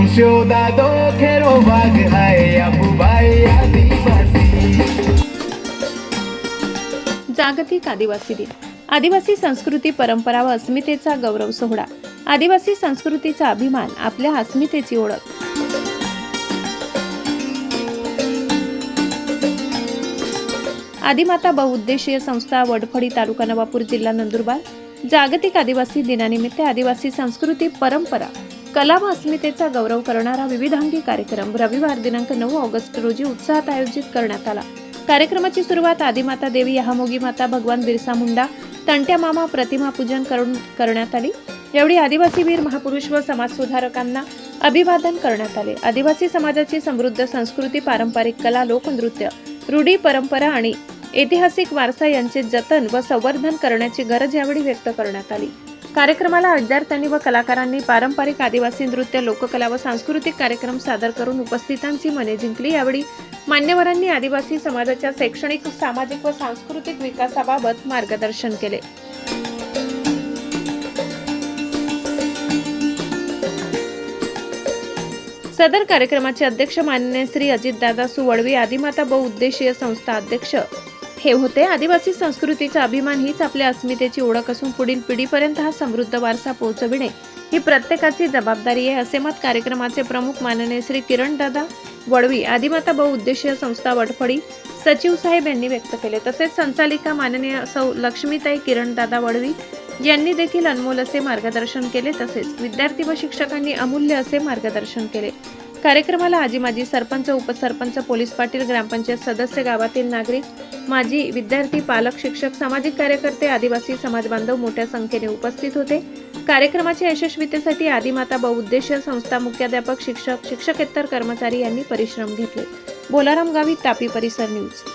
शोधा दो खेरो बाग है अबुबाई आदिवासी। जागतिक आदिवासी दिन, आदिवासी संस्कृती, परंपरा व अस्मितेचा गौरव सोहळा। आदिवासी संस्कृतीचा अभिमान, आपल्या अस्मितेची ओळख। आदिमाता बहुउद्देशीय संस्था, वडफळी, तालुका नवापूर, जिल्हा नंदुरबार। जागतिक आदिवासी दिनानिमित्त आदिवासी संस्कृती, परंपरा, कला व अस्मितेचा गौरव करणारा विविधांगी कार्यक्रम रविवार दिनांक 9 ऑगस्ट रोजी उत्साहात आयोजित करण्यात आला। कार्यक्रमाची सुरुवात आदिमाता देवी, यहामोगी माता, भगवान बिरसा मुंडा, तंट्या मामा प्रतिमा पूजन करून करण्यात आली। यावेळी आदिवासी वीर महापुरुष व समाजसुधारकांना अभिवादन करण्यात आले। आदिवासी समाजाची समृद्ध संस्कृती, पारंपरिक कला, लोकनृत्य, रूढी, परंपरा आणि ऐतिहासिक वारसा यांचे जतन व संवर्धन करण्याची गरज यावेळी व्यक्त करण्यात आली। कार्यक्रमाला विद्यार्थ्यांनी व कलाकारांनी पारंपरिक आदिवासी नृत्य, लोककला व सांस्कृतिक कार्यक्रम सादर करून उपस्थितांची मने जिंकली। यावेळी मान्यवरांनी आदिवासी समाजाच्या शैक्षणिक, सामाजिक व सांस्कृतिक विकासाबाबत मार्गदर्शन केले। सदर कार्यक्रमाचे अध्यक्ष माननीय श्री अजितदादा सुवळवी, आदिमाता बहुउद्देशीय संस्था अध्यक्ष हे होते। आदिवासी संस्कृतीचा अभिमान हीच आपल्या अस्मितेची ओळख असून पुढील पिढीपर्यंत हा समृद्ध वारसा पोहोचविणे ही प्रत्येकाची जबाबदारी आहे, असे मत कार्यक्रमाचे प्रमुख माननीय श्री किरणदादा वळवी, आदिमाता बहुउद्देशीय संस्था वडफळी सचिव साहेब यांनी व्यक्त केले। तसेच संचालिका माननीय सौ लक्ष्मीताई किरणदादा वळवी यांनी देखील अनमोल असे मार्गदर्शन केले। तसेच विद्यार्थी व शिक्षकांनी अमूल्य असे मार्गदर्शन केले। कार्यक्रमाला आजी माजी सरपंच, उपसरपंच, पोलीस पाटील, ग्रामपंचायत सदस्य, गावातील नागरिक, माजी विद्यार्थी, पालक, शिक्षक, सामाजिक कार्यकर्ते, आदिवासी समाज बांधव मोठ्या संख्येने उपस्थित होते। कार्यक्रमाच्या यशस्वीतेसाठी आदिमाता बहुउद्देशीय संस्था, मुख्याध्यापक, शिक्षक, शिक्षकेतर कर्मचारी यांनी परिश्रम घेतले। बोलाराम गावी, तापी परिसर न्यूज।